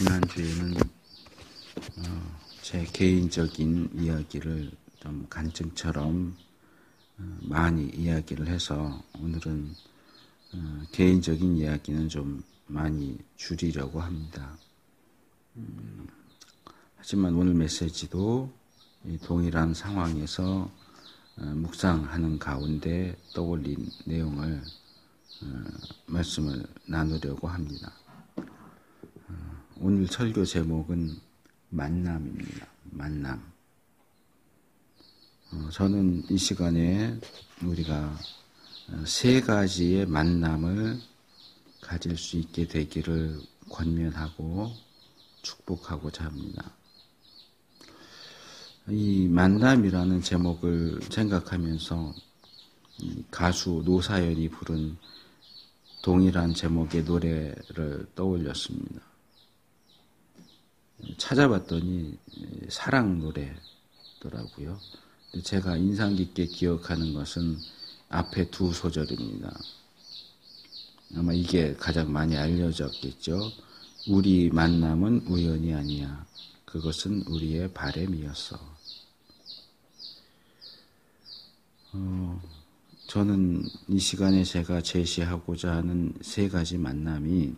지난주에는 제 개인적인 이야기를 좀 간증처럼 많이 이야기를 해서 오늘은 개인적인 이야기는 좀 많이 줄이려고 합니다. 하지만 오늘 메시지도 동일한 상황에서 묵상하는 가운데 떠올린 내용을 말씀을 나누려고 합니다. 오늘 설교 제목은 만남입니다. 만남. 저는 이 시간에 우리가 세 가지의 만남을 가질 수 있게 되기를 권면하고 축복하고자 합니다. 이 만남이라는 제목을 생각하면서 가수 노사연이 부른 동일한 제목의 노래를 떠올렸습니다. 찾아봤더니 사랑 노래더라고요. 제가 인상 깊게 기억하는 것은 앞에 두 소절입니다. 아마 이게 가장 많이 알려졌겠죠. 우리 만남은 우연이 아니야. 그것은 우리의 바람이었어. 저는 이 시간에 제가 제시하고자 하는 세 가지 만남이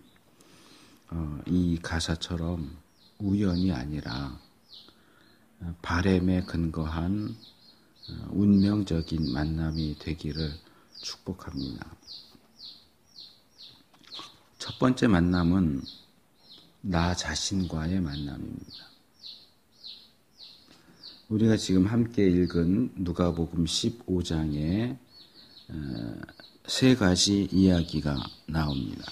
이 가사처럼 우연이 아니라 바람에 근거한 운명적인 만남이 되기를 축복합니다. 첫 번째 만남은 나 자신과의 만남입니다. 우리가 지금 함께 읽은 누가복음 15장에 세 가지 이야기가 나옵니다.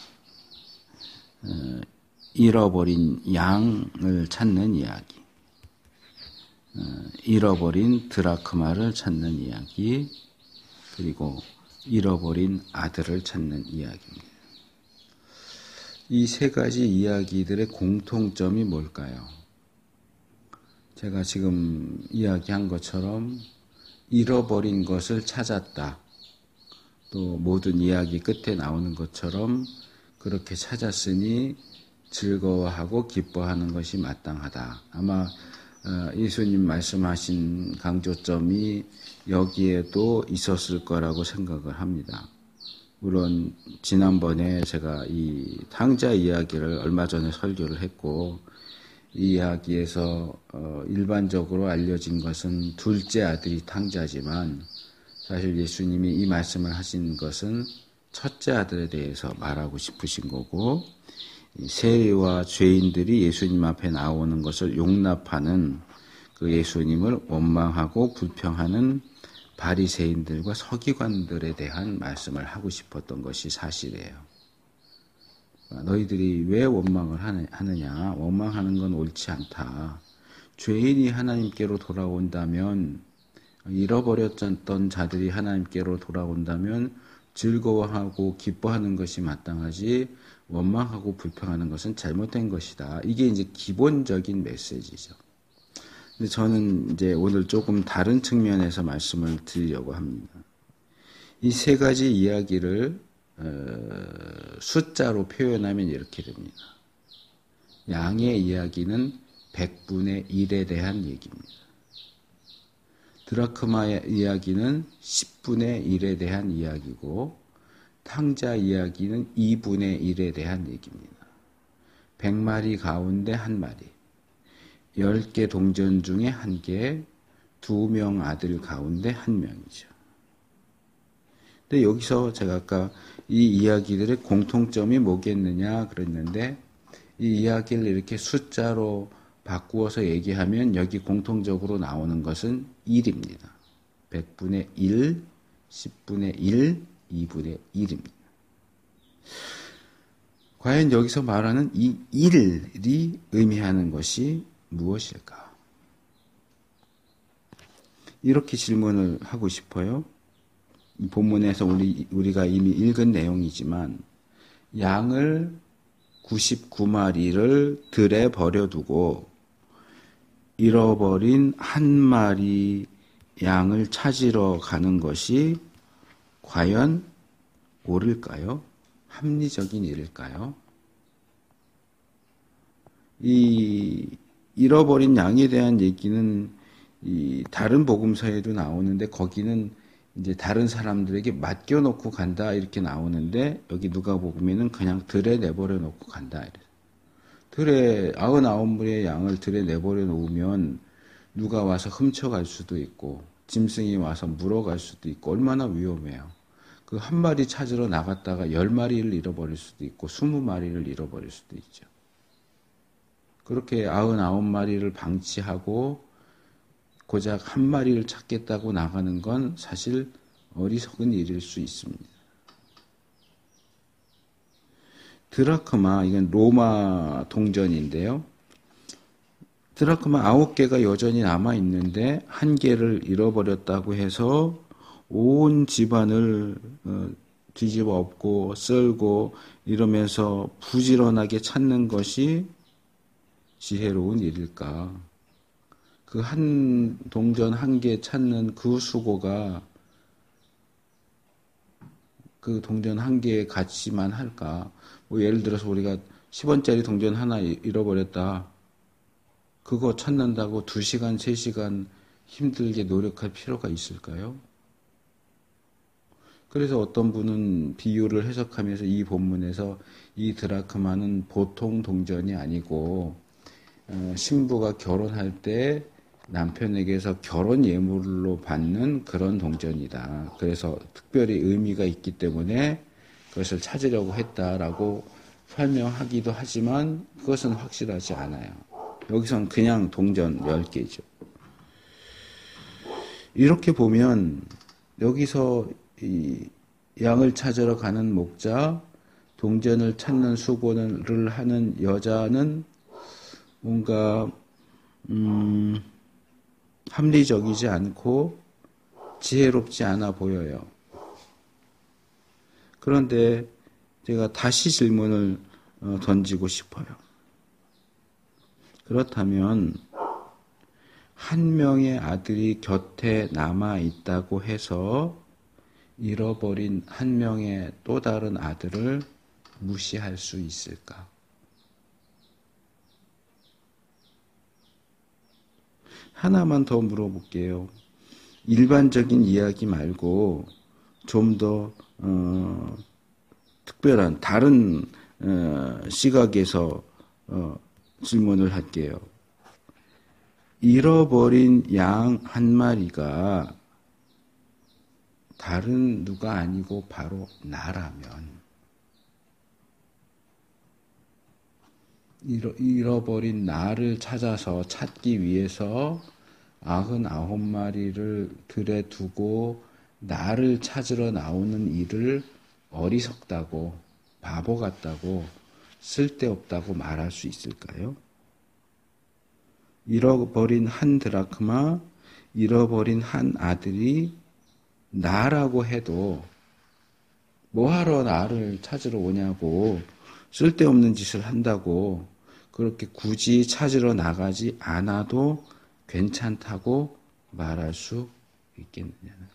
잃어버린 양을 찾는 이야기, 잃어버린 드라크마를 찾는 이야기, 그리고 잃어버린 아들을 찾는 이야기입니다. 이 세 가지 이야기들의 공통점이 뭘까요? 제가 지금 이야기한 것처럼 잃어버린 것을 찾았다. 또 모든 이야기 끝에 나오는 것처럼 그렇게 찾았으니 즐거워하고 기뻐하는 것이 마땅하다. 아마 예수님 말씀하신 강조점이 여기에도 있었을 거라고 생각을 합니다. 물론 지난번에 제가 이 탕자 이야기를 얼마 전에 설교를 했고 이 이야기에서 일반적으로 알려진 것은 둘째 아들이 탕자지만 사실 예수님이 이 말씀을 하신 것은 첫째 아들에 대해서 말하고 싶으신 거고 세리와 죄인들이 예수님 앞에 나오는 것을 용납하는 그 예수님을 원망하고 불평하는 바리새인들과 서기관들에 대한 말씀을 하고 싶었던 것이 사실이에요. 너희들이 왜 원망을 하느냐? 원망하는 건 옳지 않다. 죄인이 하나님께로 돌아온다면, 잃어버렸던 자들이 하나님께로 돌아온다면 즐거워하고 기뻐하는 것이 마땅하지 원망하고 불평하는 것은 잘못된 것이다. 이게 이제 기본적인 메시지죠. 근데 저는 이제 오늘 조금 다른 측면에서 말씀을 드리려고 합니다. 이 세 가지 이야기를 숫자로 표현하면 이렇게 됩니다. 양의 이야기는 100분의 1에 대한 얘기입니다. 드라크마의 이야기는 10분의 1에 대한 이야기고 탕자 이야기는 2분의 1에 대한 얘기입니다. 100마리 가운데 한 마리, 10개 동전 중에 한 개, 2명 아들 가운데 한 명이죠. 근데 여기서 제가 아까 이 이야기들의 공통점이 뭐겠느냐 그랬는데 이 이야기를 이렇게 숫자로 바꾸어서 얘기하면 여기 공통적으로 나오는 것은 1입니다. 100분의 1, 10분의 1, 2분의 1입니다. 과연 여기서 말하는 이 1이 의미하는 것이 무엇일까? 이렇게 질문을 하고 싶어요. 이 본문에서 우리가 이미 읽은 내용이지만 양을 99마리를 들에 버려두고 잃어버린 한 마리 양을 찾으러 가는 것이 과연 옳을까요? 합리적인 일일까요? 이 잃어버린 양에 대한 얘기는 이 다른 복음서에도 나오는데 거기는 이제 다른 사람들에게 맡겨놓고 간다 이렇게 나오는데 여기 누가복음에는 그냥 들에 내버려 놓고 간다. 들에 99마리의 양을 들에 내버려 놓으면 누가 와서 훔쳐갈 수도 있고 짐승이 와서 물어갈 수도 있고 얼마나 위험해요. 그 한 마리 찾으러 나갔다가 10마리를 잃어버릴 수도 있고 20마리를 잃어버릴 수도 있죠. 그렇게 99마리를 방치하고 고작 한 마리를 찾겠다고 나가는 건 사실 어리석은 일일 수 있습니다. 드라크마, 이건 로마 동전인데요. 드라크마 9개가 여전히 남아있는데 1개를 잃어버렸다고 해서 온 집안을 뒤집어 엎고 썰고 이러면서 부지런하게 찾는 것이 지혜로운 일일까? 그 한 동전 1개 찾는 그 수고가 그 동전 1개의 가치만 할까? 뭐 예를 들어서 우리가 10원짜리 동전 하나 잃어버렸다. 그거 찾는다고 2시간, 3시간 힘들게 노력할 필요가 있을까요? 그래서 어떤 분은 비유를 해석하면서 이 본문에서 이 드라크마는 보통 동전이 아니고 신부가 결혼할 때 남편에게서 결혼 예물로 받는 그런 동전이다. 그래서 특별히 의미가 있기 때문에 그것을 찾으려고 했다라고 설명하기도 하지만 그것은 확실하지 않아요. 여기선 그냥 동전 10개죠. 이렇게 보면 여기서 이 양을 찾으러 가는 목자, 동전을 찾는 수고를 하는 여자는 뭔가 합리적이지 않고 지혜롭지 않아 보여요. 그런데 제가 다시 질문을 던지고 싶어요. 그렇다면 한 명의 아들이 곁에 남아 있다고 해서 잃어버린 한 명의 또 다른 아들을 무시할 수 있을까? 하나만 더 물어볼게요. 일반적인 이야기 말고 좀 더 특별한 다른 시각에서 질문을 할게요. 잃어버린 양 한 마리가 다른 누가 아니고 바로 나라면 잃어버린 나를 찾기 위해서 99마리를 들에 두고 나를 찾으러 나오는 일을 어리석다고, 바보 같다고, 쓸데없다고 말할 수 있을까요? 잃어버린 한 드라크마, 잃어버린 한 아들이 나라고 해도 뭐하러 나를 찾으러 오냐고, 쓸데없는 짓을 한다고 그렇게 굳이 찾으러 나가지 않아도 괜찮다고 말할 수 있겠느냐는 거예요.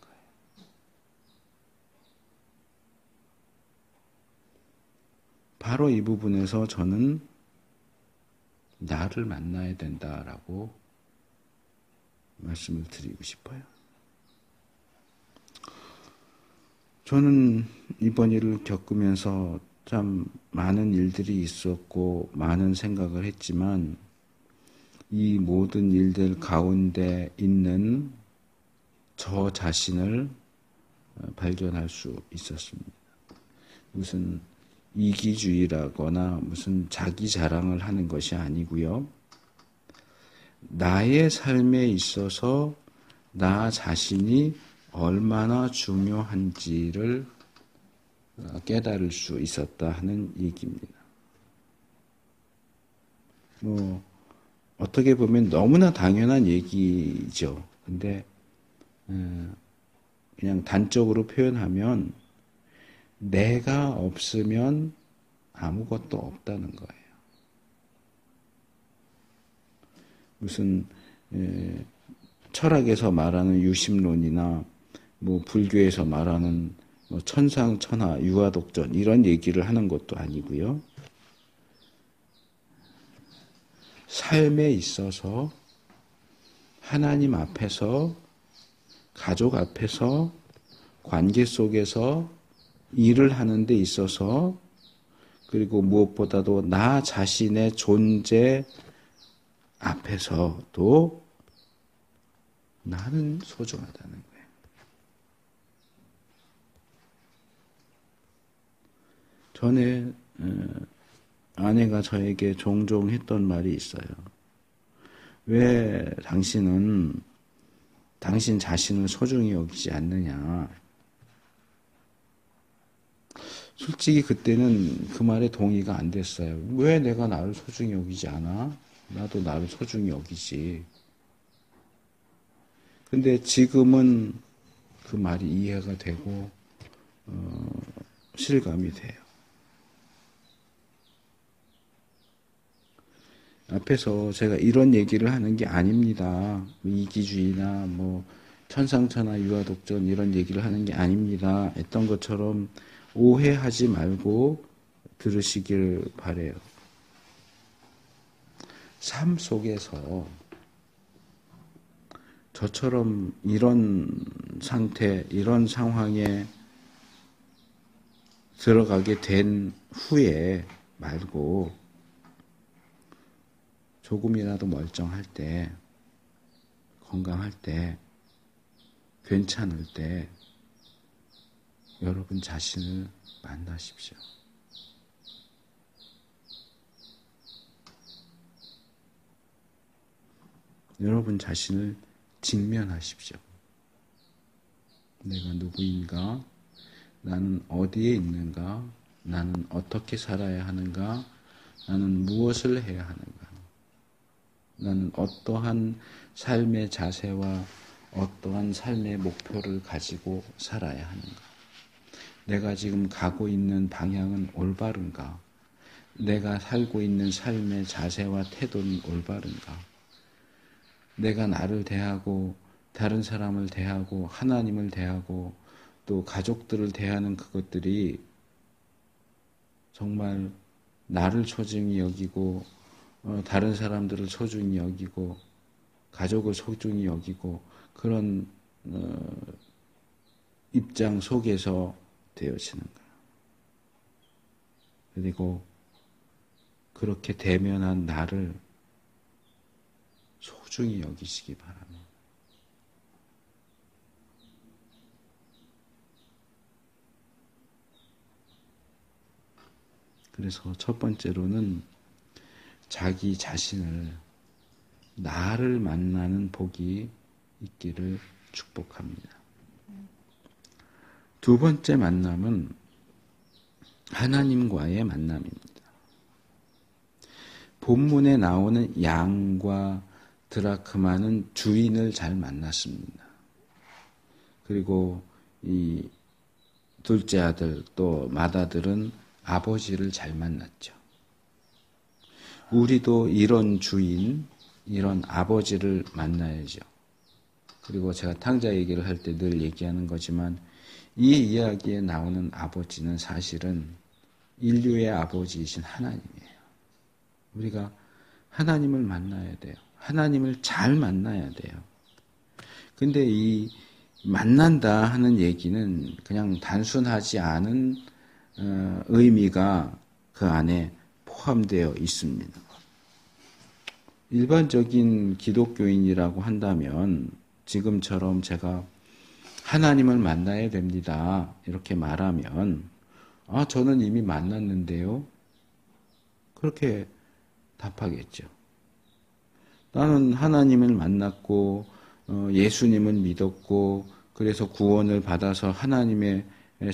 바로 이 부분에서 저는 나를 만나야 된다라고 말씀을 드리고 싶어요. 저는 이번 일을 겪으면서 참 많은 일들이 있었고 많은 생각을 했지만 이 모든 일들 가운데 있는 저 자신을 발견할 수 있었습니다. 무슨 이기주의라거나 무슨 자기 자랑을 하는 것이 아니고요. 나의 삶에 있어서 나 자신이 얼마나 중요한지를 깨달을 수 있었다 하는 얘기입니다. 어떻게 보면 너무나 당연한 얘기죠. 근데 그냥 단적으로 표현하면 내가 없으면 아무것도 없다는 거예요. 무슨 철학에서 말하는 유심론이나 뭐 불교에서 말하는 뭐 천상천하 유아독전 이런 얘기를 하는 것도 아니고요. 삶에 있어서 하나님 앞에서, 가족 앞에서, 관계 속에서 일을 하는 데 있어서, 그리고 무엇보다도 나 자신의 존재 앞에서도 나는 소중하다는 거예요. 전에 아내가 저에게 종종 했던 말이 있어요. 왜 당신은 당신 자신을 소중히 여기지 않느냐. 솔직히 그때는 그 말에 동의가 안 됐어요. 왜 내가 나를 소중히 여기지 않아? 나도 나를 소중히 여기지. 근데 지금은 그 말이 이해가 되고 실감이 돼요. 앞에서 제가 이런 얘기를 하는 게 아닙니다. 이기주의나 천상천하 유아독전 이런 얘기를 하는 게 아닙니다. 했던 것처럼 오해하지 말고 들으시길 바라요. 삶 속에서 저처럼 이런 상태, 이런 상황에 들어가게 된 후에 말고 조금이라도 멀쩡할 때, 건강할 때, 괜찮을 때 여러분 자신을 만나십시오. 여러분 자신을 직면하십시오. 내가 누구인가? 나는 어디에 있는가? 나는 어떻게 살아야 하는가? 나는 무엇을 해야 하는가? 나는 어떠한 삶의 자세와 어떠한 삶의 목표를 가지고 살아야 하는가? 내가 지금 가고 있는 방향은 올바른가? 내가 살고 있는 삶의 자세와 태도는 올바른가? 내가 나를 대하고 다른 사람을 대하고 하나님을 대하고 또 가족들을 대하는 그것들이 정말 나를 소중히 여기고 다른 사람들을 소중히 여기고 가족을 소중히 여기고 그런 입장 속에서 되어지는가. 그리고 그렇게 대면한 나를 소중히 여기시기 바랍니다. 그래서 첫 번째로는 자기 자신을, 나를 만나는 복이 있기를 축복합니다. 두 번째 만남은 하나님과의 만남입니다. 본문에 나오는 양과 드라크마는 주인을 잘 만났습니다. 그리고 이 둘째 아들 또 맏아들은 아버지를 잘 만났죠. 우리도 이런 주인, 이런 아버지를 만나야죠. 그리고 제가 탕자 얘기를 할 때 늘 얘기하는 거지만 이 이야기에 나오는 아버지는 사실은 인류의 아버지이신 하나님이에요. 우리가 하나님을 만나야 돼요. 하나님을 잘 만나야 돼요. 근데 이 만난다 하는 얘기는 그냥 단순하지 않은 의미가 그 안에 포함되어 있습니다. 일반적인 기독교인이라고 한다면 지금처럼 제가 하나님을 만나야 됩니다. 이렇게 말하면 저는 이미 만났는데요. 그렇게 답하겠죠. 나는 하나님을 만났고 예수님을 믿었고 그래서 구원을 받아서 하나님의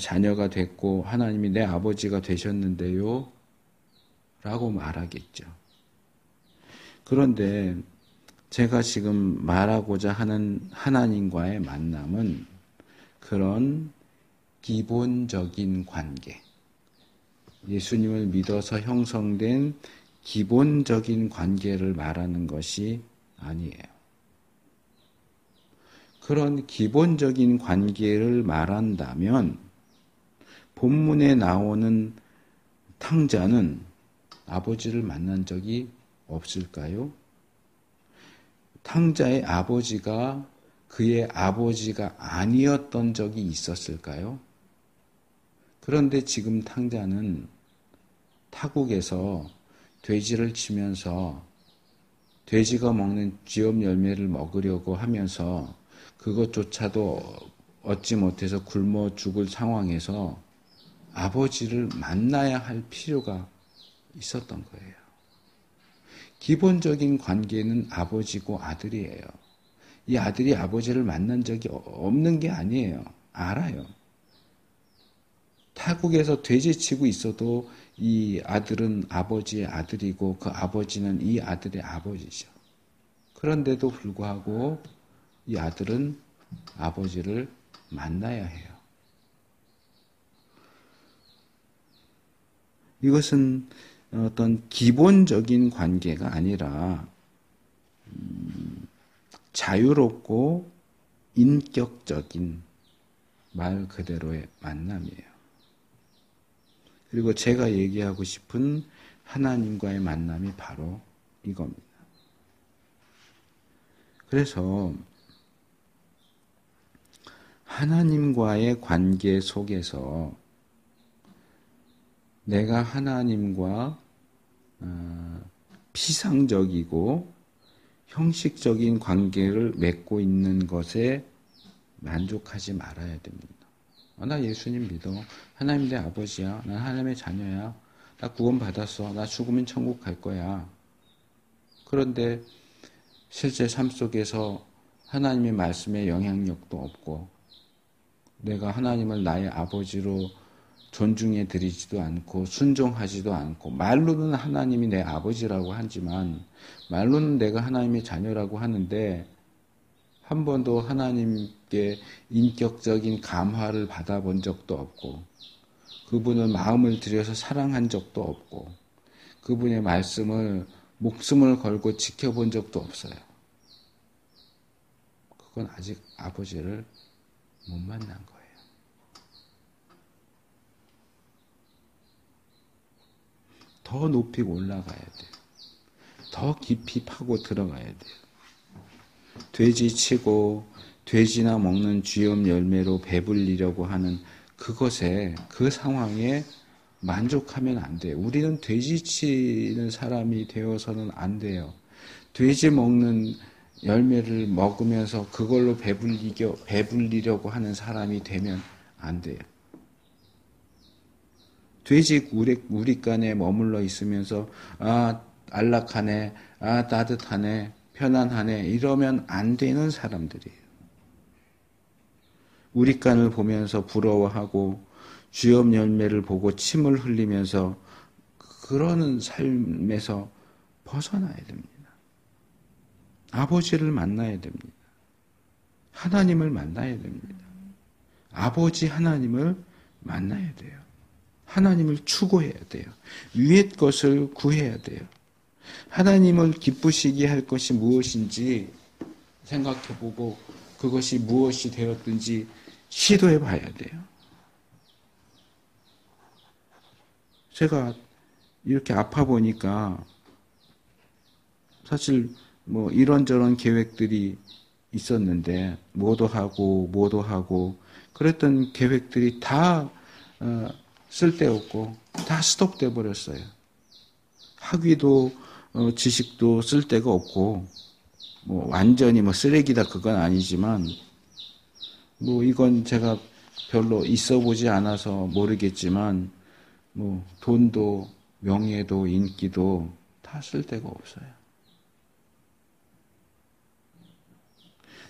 자녀가 됐고 하나님이 내 아버지가 되셨는데요. 라고 말하겠죠. 그런데 제가 지금 말하고자 하는 하나님과의 만남은 그런 기본적인 관계, 예수님을 믿어서 형성된 기본적인 관계를 말하는 것이 아니에요. 그런 기본적인 관계를 말한다면 본문에 나오는 탕자는 아버지를 만난 적이 없을까요? 탕자의 아버지가 그의 아버지가 아니었던 적이 있었을까요? 그런데 지금 탕자는 타국에서 돼지를 치면서 돼지가 먹는 쥐업 열매를 먹으려고 하면서 그것조차도 얻지 못해서 굶어 죽을 상황에서 아버지를 만나야 할 필요가 있었던 거예요. 기본적인 관계는 아버지고 아들이에요. 이 아들이 아버지를 만난 적이 없는 게 아니에요. 알아요. 타국에서 돼지치고 있어도 이 아들은 아버지의 아들이고 그 아버지는 이 아들의 아버지죠. 그런데도 불구하고 이 아들은 아버지를 만나야 해요. 이것은 어떤 기본적인 관계가 아니라 자유롭고 인격적인 말 그대로의 만남이에요. 그리고 제가 얘기하고 싶은 하나님과의 만남이 바로 이겁니다. 그래서 하나님과의 관계 속에서 내가 하나님과 피상적이고 형식적인 관계를 맺고 있는 것에 만족하지 말아야 됩니다. 나 예수님 믿어. 하나님 내 아버지야. 난 하나님의 자녀야. 나 구원 받았어. 나 죽으면 천국 갈 거야. 그런데 실제 삶 속에서 하나님의 말씀에 영향력도 없고 내가 하나님을 나의 아버지로 존중해 드리지도 않고 순종하지도 않고 말로는 하나님이 내 아버지라고 하지만 말로는 내가 하나님의 자녀라고 하는데 한 번도 하나님께 인격적인 감화를 받아본 적도 없고 그분을 마음을 들여서 사랑한 적도 없고 그분의 말씀을 목숨을 걸고 지켜본 적도 없어요. 그건 아직 아버지를 못 만난 거예요. 더 높이 올라가야 돼요. 더 깊이 파고 들어가야 돼요. 돼지 치고 돼지나 먹는 쥐염 열매로 배불리려고 하는 그것에 그 상황에 만족하면 안 돼요. 우리는 돼지 치는 사람이 되어서는 안 돼요. 돼지 먹는 열매를 먹으면서 그걸로 배불리려고 하는 사람이 되면 안 돼요. 돼지 우리간에 머물러 있으면서 안락하네, 따뜻하네, 편안하네 이러면 안 되는 사람들이에요. 우리간을 보면서 부러워하고 쥐염 열매를 보고 침을 흘리면서 그러는 삶에서 벗어나야 됩니다. 아버지를 만나야 됩니다. 하나님을 만나야 됩니다. 아버지 하나님을 만나야 돼요. 하나님을 추구해야 돼요. 위의 것을 구해야 돼요. 하나님을 기쁘시게 할 것이 무엇인지 생각해보고 그것이 무엇이 되었든지 시도해봐야 돼요. 제가 이렇게 아파 보니까 사실 뭐 이런저런 계획들이 있었는데 뭐도 하고 그랬던 계획들이 다 쓸데없고 다 스톱돼 버렸어요. 학위도 지식도 쓸데가 없고 뭐 완전히 뭐 쓰레기다 그건 아니지만 뭐 이건 제가 별로 있어 보지 않아서 모르겠지만 뭐 돈도 명예도 인기도 다 쓸데가 없어요.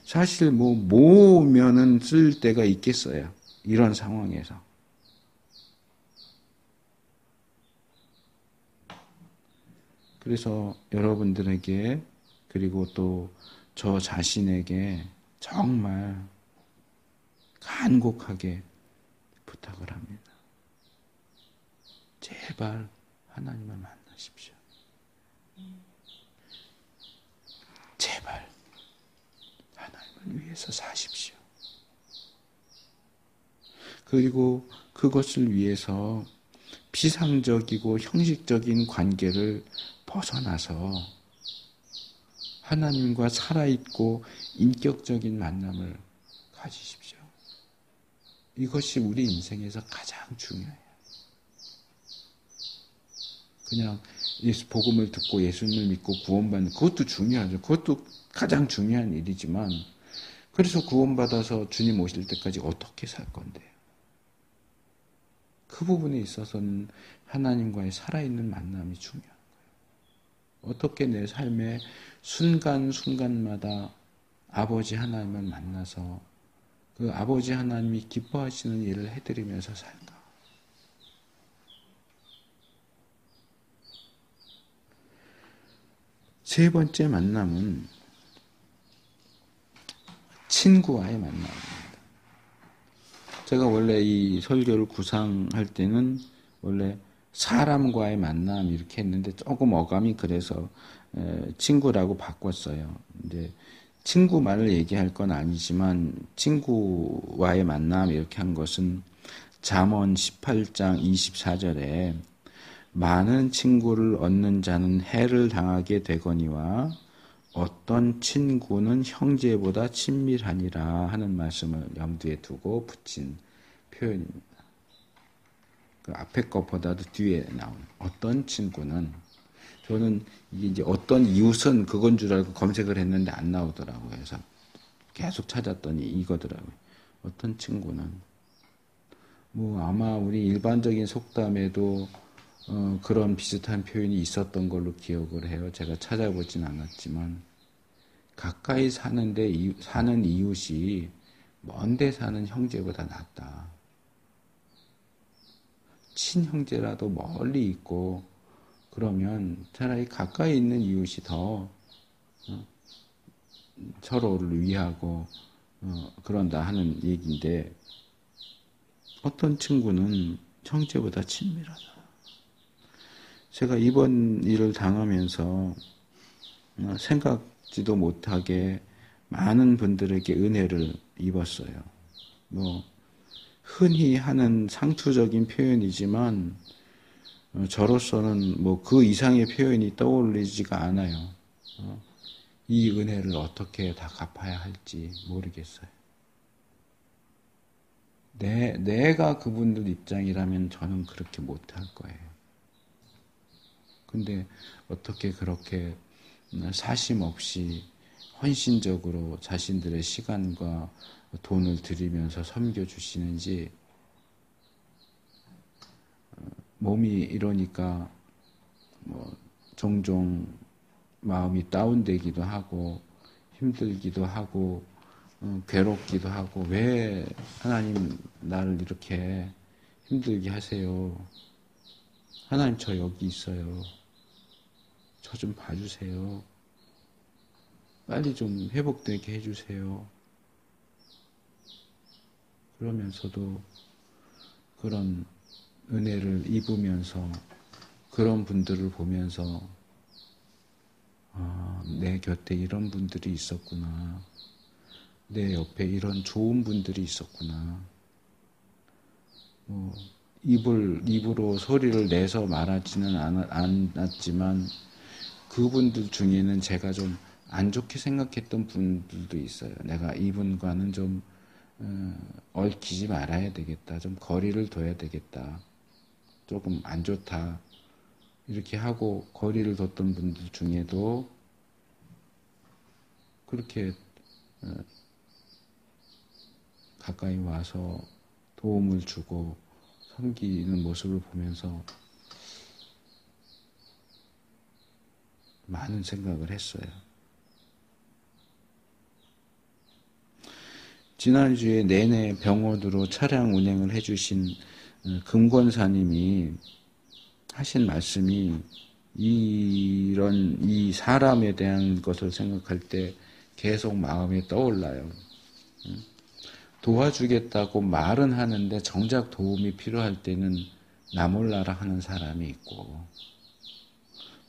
사실 뭐 모으면은 쓸데가 있겠어요. 이런 상황에서. 그래서 여러분들에게 그리고 또 저 자신에게 정말 간곡하게 부탁을 합니다. 제발 하나님을 만나십시오. 제발 하나님을 위해서 사십시오. 그리고 그것을 위해서 피상적이고 형식적인 관계를 벗어나서 하나님과 살아있고 인격적인 만남을 가지십시오. 이것이 우리 인생에서 가장 중요해요. 그냥 복음을 듣고 예수님을 믿고 구원받는 그것도 중요하죠. 그것도 가장 중요한 일이지만 그래서 구원받아서 주님 오실 때까지 어떻게 살 건데요? 그 부분에 있어서는 하나님과의 살아있는 만남이 중요한 거예요. 어떻게 내 삶의 순간순간마다 아버지 하나님을 만나서 그 아버지 하나님이 기뻐하시는 일을 해드리면서 살까? 세 번째 만남은 친구와의 만남입니다. 제가 원래 이 설교를 구상할 때는 원래 사람과의 만남 이렇게 했는데 조금 어감이 그래서 친구라고 바꿨어요. 이제 친구 말을 얘기할 건 아니지만 친구와의 만남 이렇게 한 것은 잠언 18장 24절에 많은 친구를 얻는 자는 해를 당하게 되거니와 어떤 친구는 형제보다 친밀하니라 하는 말씀을 염두에 두고 붙인 표현입니다. 그 앞에 것보다도 뒤에 나오는 어떤 친구는 저는 이게 이제 어떤 이웃은 그건 줄 알고 검색을 했는데 안 나오더라고요. 그래서 계속 찾았더니 이거더라고요. 어떤 친구는 아마 우리 일반적인 속담에도 그런 비슷한 표현이 있었던 걸로 기억을 해요. 제가 찾아보진 않았지만 가까이 사는 이웃이 먼데 사는 형제보다 낫다. 친형제라도 멀리 있고 그러면 차라리 가까이 있는 이웃이 더 서로를 위하고 그런다 하는 얘기인데 어떤 친구는 형제보다 친밀하다. 제가 이번 일을 당하면서 생각지도 못하게 많은 분들에게 은혜를 입었어요. 흔히 하는 상투적인 표현이지만 저로서는 그 이상의 표현이 떠올리지가 않아요. 이 은혜를 어떻게 다 갚아야 할지 모르겠어요. 내가 그분들 입장이라면 저는 그렇게 못할 거예요. 근데 어떻게 그렇게 사심 없이 헌신적으로 자신들의 시간과 돈을 들이면서 섬겨주시는지 몸이 이러니까 종종 마음이 다운되기도 하고 힘들기도 하고 괴롭기도 하고 왜 하나님 나를 이렇게 힘들게 하세요? 하나님 저 여기 있어요. 저 좀 봐주세요. 빨리 좀 회복되게 해주세요. 그러면서도 그런 은혜를 입으면서 그런 분들을 보면서 내 곁에 이런 분들이 있었구나. 내 옆에 이런 좋은 분들이 있었구나. 입으로 소리를 내서 말하지는 않았지만 그분들 중에는 제가 좀 안 좋게 생각했던 분들도 있어요. 내가 이분과는 좀 얽히지 말아야 되겠다. 좀 거리를 둬야 되겠다. 조금 안 좋다. 이렇게 하고 거리를 뒀던 분들 중에도 그렇게 가까이 와서 도움을 주고 섬기는 모습을 보면서 많은 생각을 했어요. 지난주에 내내 병원으로 차량 운행을 해주신 금권사님이 하신 말씀이 이 사람에 대한 것을 생각할 때 계속 마음에 떠올라요. 도와주겠다고 말은 하는데 정작 도움이 필요할 때는 나 몰라라 하는 사람이 있고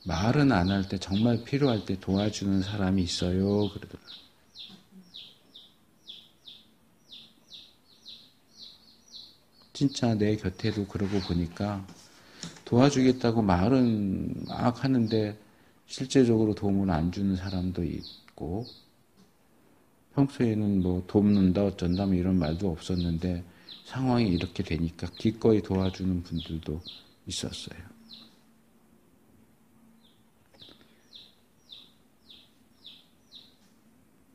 말은 안 할 때 정말 필요할 때 도와주는 사람이 있어요. 그러더라고요. 진짜 내 곁에도 그러고 보니까 도와주겠다고 말은 막 하는데 실제적으로 도움을 안 주는 사람도 있고, 평소에는 뭐 돕는다 어쩐다 뭐 이런 말도 없었는데 상황이 이렇게 되니까 기꺼이 도와주는 분들도 있었어요.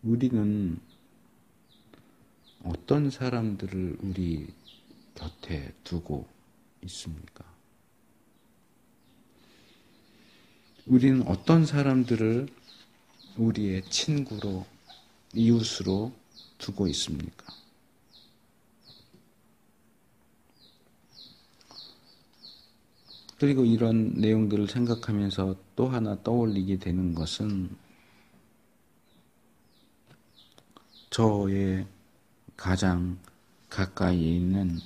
우리는 어떤 사람들을 우리 곁에 두고 있습니까? 우리는 어떤 사람들을 우리의 친구로, 이웃으로 두고 있습니까? 그리고 이런 내용들을 생각하면서 또 하나 떠올리게 되는 것은 저의 가장 가까이에 있는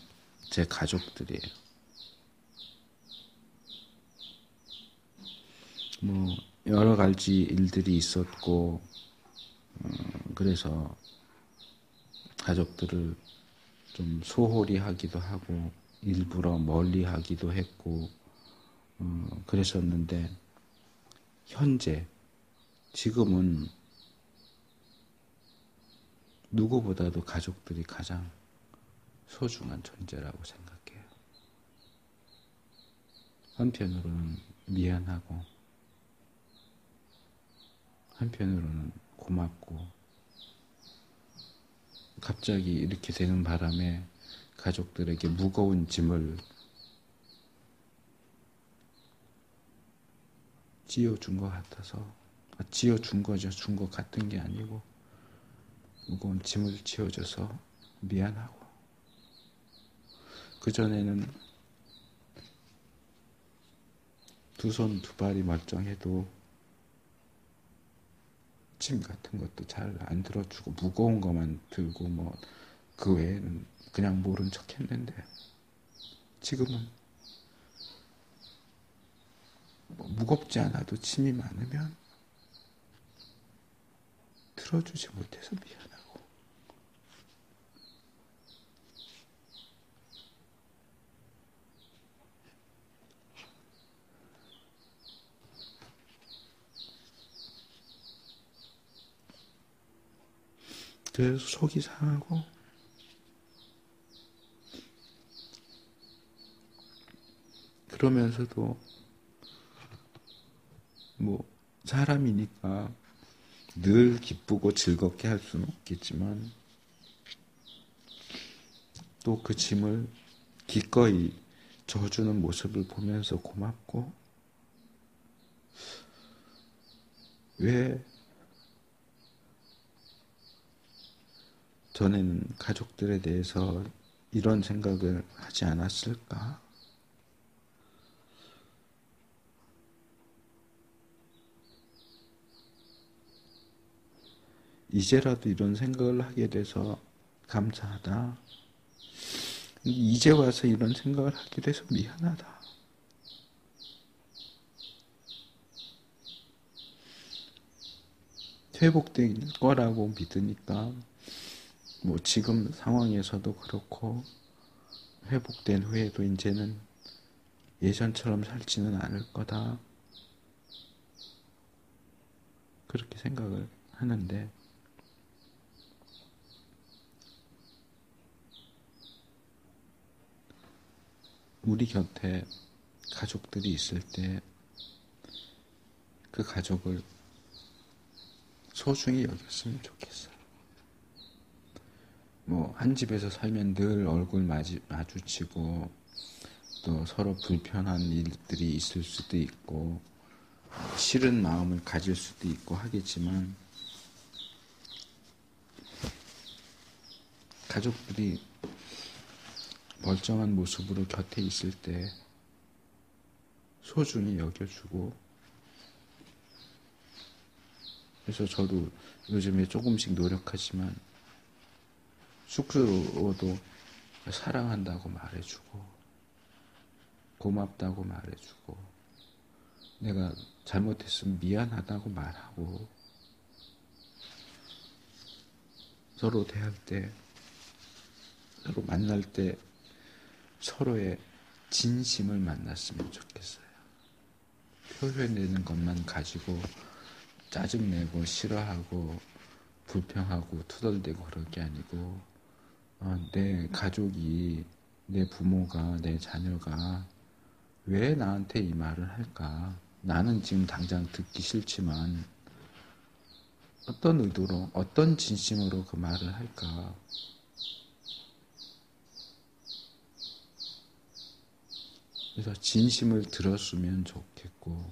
제 가족들이에요. 뭐 여러 가지 일들이 있었고 그래서 가족들을 좀 소홀히 하기도 하고 일부러 멀리 하기도 했고 그랬었는데 현재 지금은 누구보다도 가족들이 가장 소중한 존재라고 생각해요. 한편으로는 미안하고 한편으로는 고맙고 갑자기 이렇게 되는 바람에 가족들에게 무거운 짐을 쥐어준 것 같아서 쥐어준 거죠. 준 것 같은 게 아니고 무거운 짐을 쥐어줘서 미안하고 그전에는 두 손 두 발이 멀쩡해도 짐 같은 것도 잘 안 들어주고 무거운 것만 들고 뭐 그 외에는 그냥 모른 척 했는데 지금은 뭐 무겁지 않아도 짐이 많으면 들어주지 못해서 미안하고 그래서 속이 상하고 그러면서도 뭐 사람이니까 늘 기쁘고 즐겁게 할 수는 없겠지만 또 그 짐을 기꺼이 져주는 모습을 보면서 고맙고 왜 전에는 가족들에 대해서 이런 생각을 하지 않았을까? 이제라도 이런 생각을 하게 돼서 감사하다. 이제 와서 이런 생각을 하게 돼서 미안하다. 회복될 거라고 믿으니까 뭐 지금 상황에서도 그렇고 회복된 후에도 이제는 예전처럼 살지는 않을 거다. 그렇게 생각을 하는데 우리 곁에 가족들이 있을 때 그 가족을 소중히 여겼으면 좋겠어요. 뭐 한 집에서 살면 늘 얼굴 마주치고 또 서로 불편한 일들이 있을 수도 있고 싫은 마음을 가질 수도 있고 하겠지만 가족들이 멀쩡한 모습으로 곁에 있을 때 소중히 여겨주고 그래서 저도 요즘에 조금씩 노력하지만 쑥스러워도 사랑한다고 말해주고 고맙다고 말해주고 내가 잘못했으면 미안하다고 말하고 서로 대할 때 서로 만날 때 서로의 진심을 만났으면 좋겠어요. 표현되는 것만 가지고 짜증내고 싫어하고 불평하고 투덜대고 그럴 게 아니고 내 가족이, 내 부모가, 내 자녀가 왜 나한테 이 말을 할까? 나는 지금 당장 듣기 싫지만 어떤 의도로, 어떤 진심으로 그 말을 할까? 그래서 진심을 들었으면 좋겠고,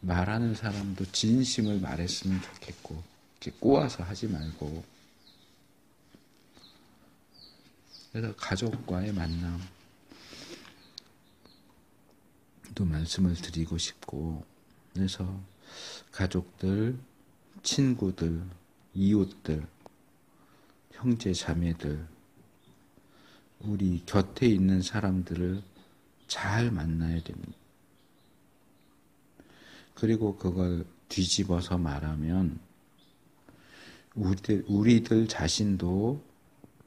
말하는 사람도 진심을 말했으면 좋겠고, 이렇게 꼬아서 하지 말고. 그래서 가족과의 만남도 말씀을 드리고 싶고, 그래서 가족들, 친구들, 이웃들, 형제 자매들, 우리 곁에 있는 사람들을 잘 만나야 됩니다. 그리고 그걸 뒤집어서 말하면 우리들 자신도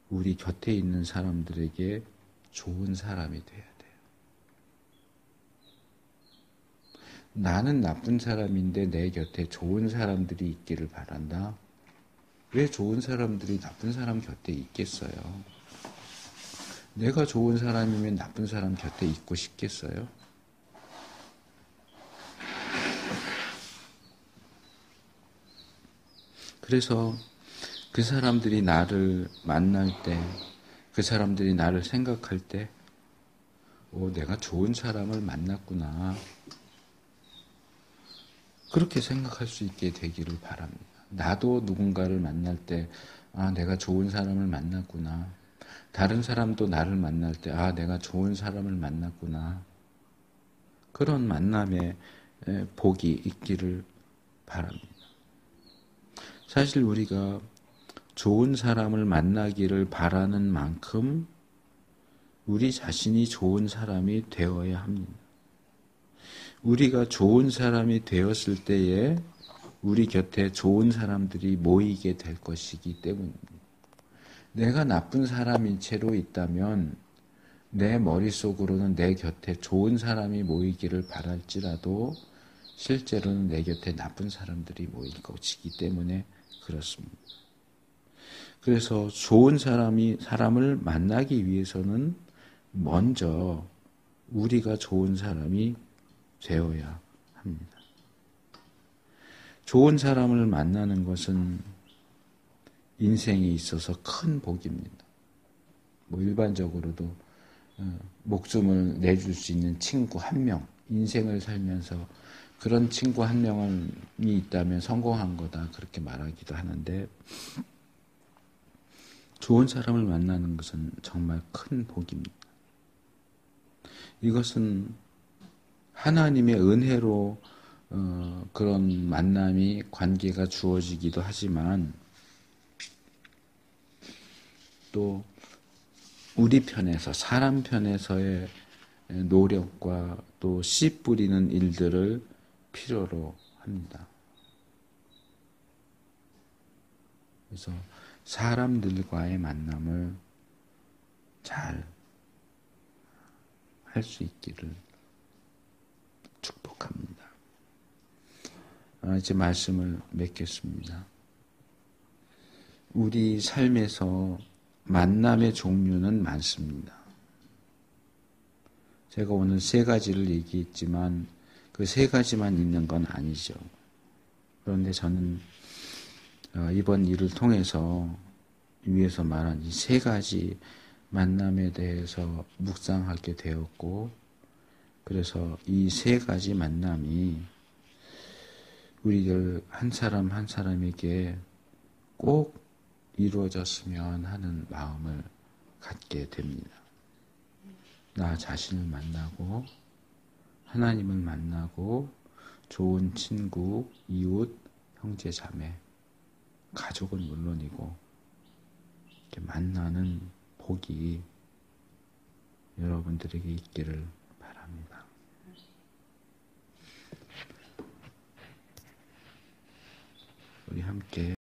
우리 곁에 있는 사람들에게 좋은 사람이 돼야 돼요. 나는 나쁜 사람인데 내 곁에 좋은 사람들이 있기를 바란다. 왜 좋은 사람들이 나쁜 사람 곁에 있겠어요? 내가 좋은 사람이면 나쁜 사람 곁에 있고 싶겠어요? 그래서 그 사람들이 나를 만날 때, 그 사람들이 나를 생각할 때, 내가 좋은 사람을 만났구나. 그렇게 생각할 수 있게 되기를 바랍니다. 나도 누군가를 만날 때, 내가 좋은 사람을 만났구나. 다른 사람도 나를 만날 때, 내가 좋은 사람을 만났구나. 그런 만남에 복이 있기를 바랍니다. 사실 우리가 좋은 사람을 만나기를 바라는 만큼 우리 자신이 좋은 사람이 되어야 합니다. 우리가 좋은 사람이 되었을 때에 우리 곁에 좋은 사람들이 모이게 될 것이기 때문입니다. 내가 나쁜 사람인 채로 있다면 내 머릿속으로는 내 곁에 좋은 사람이 모이기를 바랄지라도 실제로는 내 곁에 나쁜 사람들이 모일 것이기 때문에 그렇습니다. 그래서 좋은 사람을 만나기 위해서는 먼저 우리가 좋은 사람이 되어야 합니다. 좋은 사람을 만나는 것은 인생에 있어서 큰 복입니다. 일반적으로도 목숨을 내줄 수 있는 친구 한 명, 인생을 살면서 그런 친구 한 명이 있다면 성공한 거다 그렇게 말하기도 하는데 좋은 사람을 만나는 것은 정말 큰 복입니다. 이것은 하나님의 은혜로 그런 만남이 관계가 주어지기도 하지만 또 우리 편에서 사람 편에서의 노력과 또 씨 뿌리는 일들을 필요로 합니다. 그래서 사람들과의 만남을 잘 할 수 있기를 축복합니다. 이제 말씀을 맺겠습니다. 우리 삶에서 만남의 종류는 많습니다. 제가 오늘 3가지를 얘기했지만 그 3가지만 있는 건 아니죠. 그런데 저는 이번 일을 통해서 위에서 말한 이 3가지 만남에 대해서 묵상하게 되었고, 그래서 이 3가지 만남이 우리들 한 사람 한 사람에게 꼭 이루어졌으면 하는 마음을 갖게 됩니다. 나 자신을 만나고, 하나님을 만나고, 좋은 친구, 이웃, 형제, 자매, 가족은 물론이고, 이렇게 만나는 복이 여러분들에게 있기를 바랍니다. 우리 함께